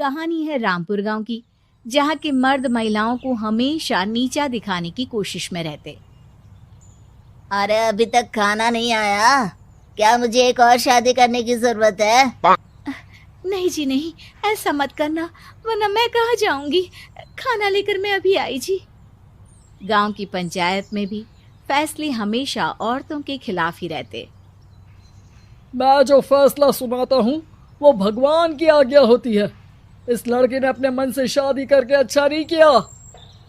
कहानी है रामपुर गांव की, जहां के मर्द महिलाओं को हमेशा नीचा दिखाने की कोशिश में रहते। अरे अभी तक खाना नहीं आया, क्या मुझे एक और शादी करने की जरूरत है? नहीं जी नहीं, ऐसा मत करना, वरना मैं कहाँ जाऊंगी। खाना लेकर मैं अभी आई जी। गांव की पंचायत में भी फैसले हमेशा औरतों के खिलाफ ही रहते। मैं जो फैसला सुनाता हूँ वो भगवान की आज्ञा होती है। इस लड़के ने अपने मन से शादी करके अच्छा नहीं किया।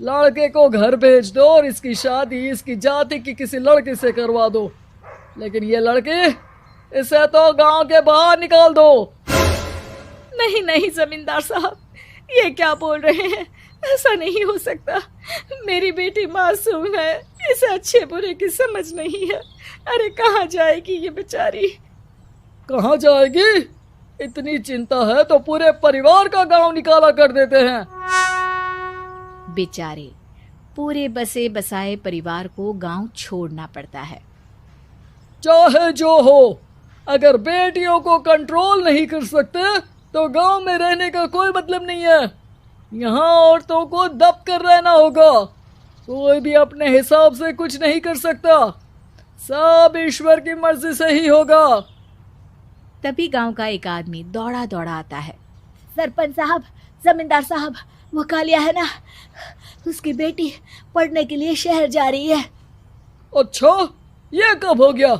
लड़के को घर भेज दो और इसकी शादी इसकी जाति की किसी लड़के से करवा दो, लेकिन ये लड़की, इसे तो गांव के बाहर निकाल दो। नहीं नहीं जमींदार साहब, ये क्या बोल रहे हैं? ऐसा नहीं हो सकता। मेरी बेटी मासूम है, इसे अच्छे बुरे की समझ नहीं है। अरे कहाँ जाएगी ये बेचारी? कहाँ जाएगी? इतनी चिंता है तो पूरे परिवार का गांव निकाला कर देते हैं। बेचारे पूरे बसे बसाए परिवार को गांव छोड़ना पड़ता है। चाहे जो हो, अगर बेटियों को कंट्रोल नहीं कर सकते तो गांव में रहने का कोई मतलब नहीं है। यहाँ औरतों को दब कर रहना होगा। कोई भी अपने हिसाब से कुछ नहीं कर सकता, सब ईश्वर की मर्जी से ही होगा। तभी गांव का एक आदमी दौड़ा दौड़ा आता है। सरपंच साहब, जमींदार साहब, वो कालिया है ना, उसकी बेटी पढ़ने के लिए शहर जा रही है। अच्छा, ये कब हो गया?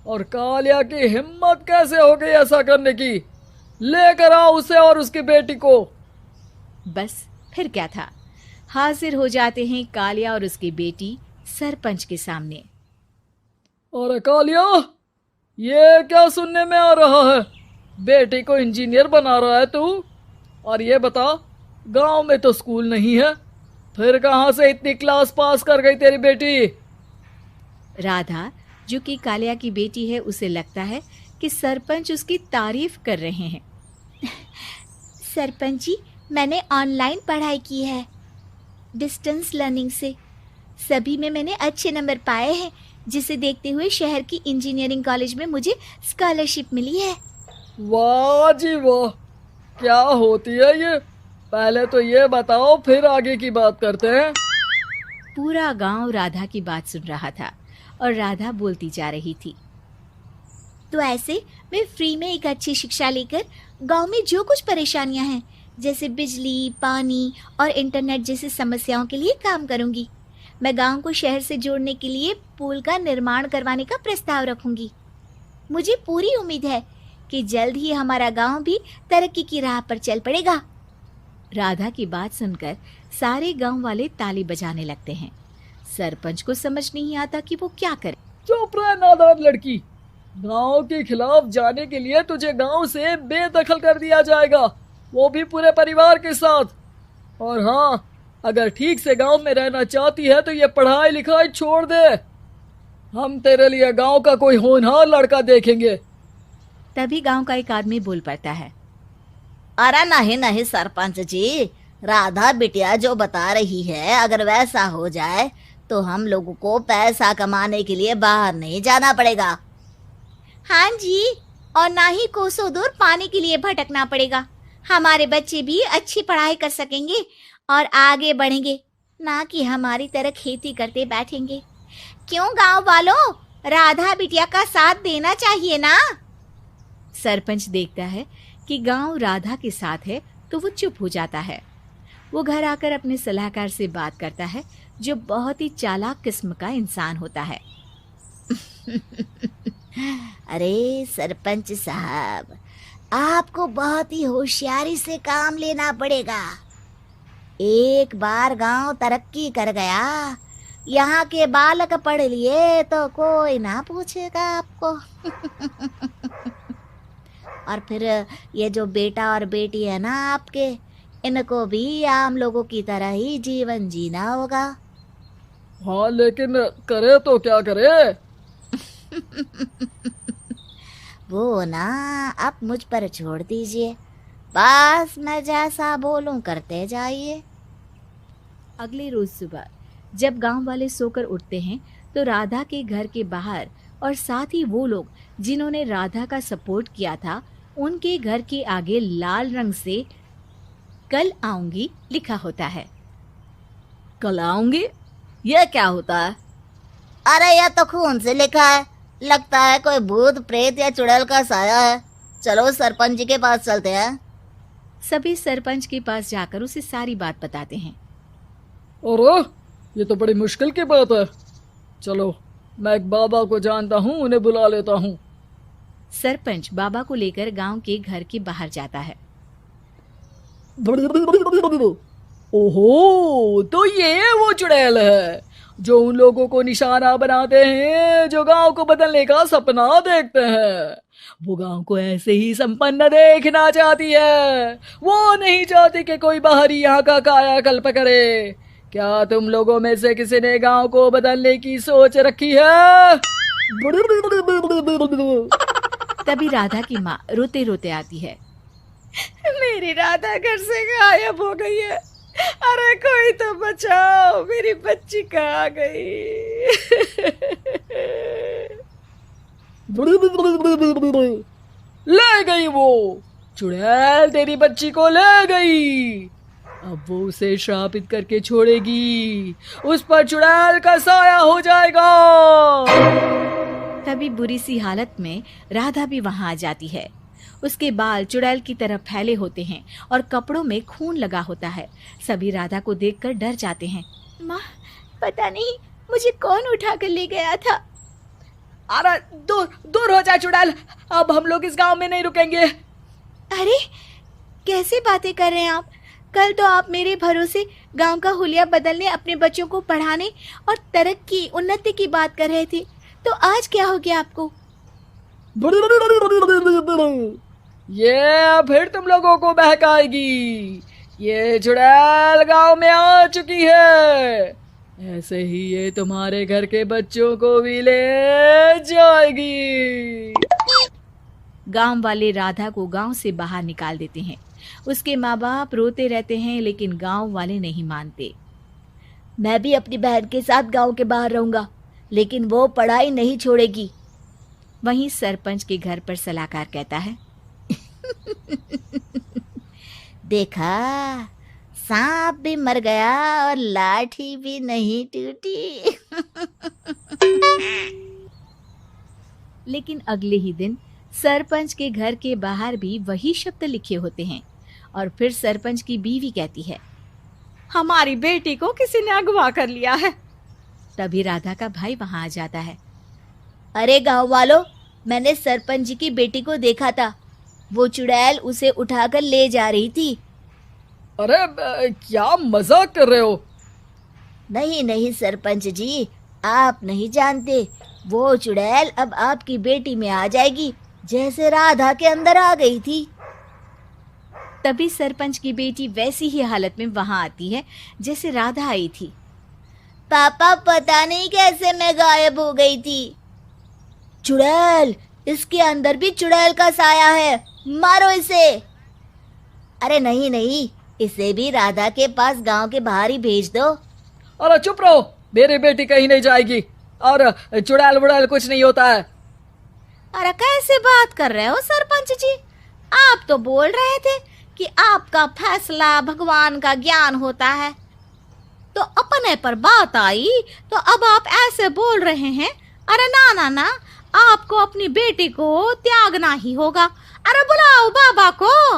और कालिया की हिम्मत कैसे हो गई ऐसा करने की? लेकर आओ उसे और उसकी बेटी को। बस फिर क्या था, हाजिर हो जाते हैं कालिया और उसकी बेटी सरपंच के सामने। अरे कालिया, ये क्या सुनने में आ रहा है? बेटी को इंजीनियर बना रहा है तू? और ये बता, गांव में तो स्कूल नहीं है, फिर कहां से इतनी क्लास पास कर गई तेरी बेटी? राधा, जो कि कालिया की बेटी है, उसे लगता है कि सरपंच उसकी तारीफ कर रहे हैं। सरपंच जी, मैंने ऑनलाइन पढ़ाई की है, डिस्टेंस लर्निंग से। सभी में मैंने अच्छे नंबर पाए हैं, जिसे देखते हुए शहर की इंजीनियरिंग कॉलेज में मुझे स्कॉलरशिप मिली है। वाह जी वाह, क्या होती है ये? पहले तो ये बताओ, फिर आगे की बात करते हैं। पूरा गांव राधा की बात सुन रहा था और राधा बोलती जा रही थी। तो ऐसे मैं फ्री में एक अच्छी शिक्षा लेकर गांव में जो कुछ परेशानियां हैं, जैसे बिजली, पानी और इंटरनेट जैसी समस्याओं के लिए काम करूंगी। मैं गांव को शहर से जोड़ने के लिए पुल का निर्माण करवाने का प्रस्ताव रखूंगी। मुझे पूरी उम्मीद है कि जल्द ही हमारा गांव भी तरक्की की राह पर चल पड़ेगा। राधा की बात सुनकर सारे गांव वाले ताली बजाने लगते हैं। सरपंच को समझ नहीं आता कि वो क्या करे। चुप रह नादान लड़की, गांव के खिलाफ जाने के लिए तुझे गांव से बेदखल कर दिया जाएगा, वो भी पूरे परिवार के साथ। और हाँ, अगर ठीक से गांव में रहना चाहती है तो ये पढ़ाई लिखाई छोड़ दे। हम तेरे लिए गांव का कोई होनहार लड़का देखेंगे। तभी गांव का एक आदमी बोल पड़ता है। अरे नहीं नहीं सरपंच जी, राधा बिटिया जो बता रही है, अगर वैसा हो जाए तो हम लोगों को पैसा कमाने के लिए बाहर नहीं जाना पड़ेगा। हाँ जी, और ना ही कोसों दूर पानी के लिए भटकना पड़ेगा। हमारे बच्चे भी अच्छी पढ़ाई कर सकेंगे और आगे बढ़ेंगे, ना कि हमारी तरह खेती करते बैठेंगे। क्यों गांव वालों, राधा बिटिया का साथ देना चाहिए ना। सरपंच देखता है कि गांव राधा के साथ है तो वो चुप हो जाता है। वो घर आकर अपने सलाहकार से बात करता है, जो बहुत ही चालाक किस्म का इंसान होता है। अरे सरपंच साहब, आपको बहुत ही होशियारी से काम लेना पड़ेगा। एक बार गांव तरक्की कर गया, यहाँ के बालक पढ़ लिए तो कोई ना पूछेगा आपको। और फिर ये जो बेटा और बेटी है ना आपके, इनको भी आम लोगों की तरह ही जीवन जीना होगा। हाँ, लेकिन करे तो क्या करे? वो ना आप मुझ पर छोड़ दीजिए, बस मैं जैसा बोलूं करते जाइए। अगले रोज सुबह जब गांव वाले सोकर उठते हैं तो राधा के घर के बाहर और साथ ही वो लोग जिन्होंने राधा का सपोर्ट किया था, उनके घर के आगे लाल रंग से कल आऊंगी लिखा होता है। कल आऊंगी, यह क्या होता है? अरे यह तो खून से लिखा है, लगता है कोई भूत प्रेत या चुड़ैल का साया है। चलो सरपंच जी के पास चलते हैं। सभी सरपंच के पास जाकर उसे सारी बात बताते हैं। अरे ये तो बड़ी मुश्किल की बात है। चलो मैं एक बाबा को जानता हूँ, उन्हें बुला लेता हूँ। सरपंच बाबा को लेकर गांव के घर के बाहर जाता है। ओहो, तो ये वो चुड़ैल है जो उन लोगों को निशाना बनाते हैं जो गांव को बदलने का सपना देखते हैं। वो गांव को ऐसे ही संपन्न देखना चाहती है, वो नहीं चाहती कि कोई बाहरी यहाँ का कायाकल्प करे। क्या तुम लोगों में से किसी ने गांव को बदलने की सोच रखी है? तभी राधा की माँ रोते रोते आती है। मेरी राधा घर से गायब हो गई है। अरे कोई तो बचाओ, मेरी बच्ची कहाँ गई? ले गई वो चुड़ैल, तेरी बच्ची को ले गई। अब वो उसे श्रापित करके छोड़ेगी, उस पर चुड़ैल का साया हो जाएगा। तभी बुरी सी हालत में राधा भी वहां आ जाती है। उसके बाल चुड़ैल की तरह फैले होते हैं और कपड़ों में खून लगा होता है। सभी राधा को देखकर डर जाते हैं। माँ, पता नहीं मुझे कौन उठा कर ले गया था। अरे दूर दूर हो जा चुड़ैल, अब हम लोग इस गांव में नहीं रुकेंगे। अरे कैसे बातें कर रहे हैं आप? कल तो आप मेरे भरोसे गांव का हुलिया बदलने, अपने बच्चों को पढ़ाने और तरक्की उन्नति की बात कर रहे थे, तो आज क्या हो गया आपको? ये फिर तुम लोगों को बहकाएगी। ये चुड़ैल गांव में आ चुकी है, ऐसे ही ये तुम्हारे घर के बच्चों को भी ले जाएगी। गांव वाले राधा को गांव से बाहर निकाल देते हैं। उसके माँ बाप रोते रहते हैं, लेकिन गांव वाले नहीं मानते। मैं भी अपनी बहन के साथ गांव के बाहर रहूंगा, लेकिन वो पढ़ाई नहीं छोड़ेगी। वहीं सरपंच के घर पर सलाहकार कहता है। देखा, सांप भी मर गया और लाठी भी नहीं टूटी। लेकिन अगले ही दिन सरपंच के घर के बाहर भी वही शब्द लिखे होते हैं। और फिर सरपंच की बीवी कहती है, हमारी बेटी को किसी ने अगवा कर लिया है। तभी राधा का भाई वहां आ जाता है। अरे गांव वालों, मैंने सरपंच जी की बेटी को देखा था, वो चुड़ैल उसे उठाकर ले जा रही थी। अरे क्या मजाक कर रहे हो? नहीं नहीं सरपंच जी, आप नहीं जानते, वो चुड़ैल अब आपकी बेटी में आ जाएगी, जैसे राधा के अंदर आ गई थी। तभी सरपंच की बेटी वैसी ही हालत में वहां आती है जैसे राधा आई थी। पापा, पता नहीं कैसे मैं गायब हो गई थी। चुड़ैल, इसके अंदर भी चुड़ैल का साया है, मारो इसे। अरे नहीं नहीं, इसे भी राधा के पास गांव के बाहर ही भेज दो। अरे चुप रहो, मेरी बेटी कहीं नहीं जाएगी और चुड़ैल वुड़ैल कुछ नहीं होता है। अरे कैसे बात कर रहे हो सरपंच जी? आप तो बोल रहे थे कि आपका फैसला भगवान का ज्ञान होता है, तो अपने पर बात आई तो अब आप ऐसे बोल रहे हैं। अरे ना ना ना, आपको अपनी बेटी को त्यागना ही होगा। अरे बुलाओ बाबा को।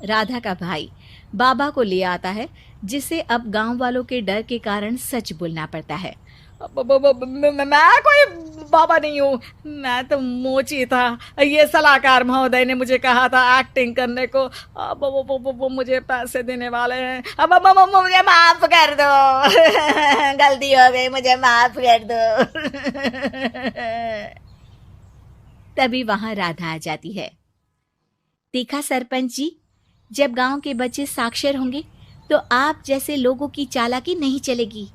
राधा का भाई बाबा को ले आता है, जिसे अब गांव वालों के डर के कारण सच बोलना पड़ता है। मैं कोई बाबा नहीं हूँ, मैं तो मोची था। ये सलाहकार महोदय ने मुझे कहा था एक्टिंग करने को। अब वो मुझे पैसे देने वाले हैं। अब मुझे माफ कर दो। गलती हो गई, मुझे माफ कर दो। तभी वहां राधा आ जाती है। देखा सरपंच जी, जब गांव के बच्चे साक्षर होंगे तो आप जैसे लोगों की चालाकी नहीं चलेगी।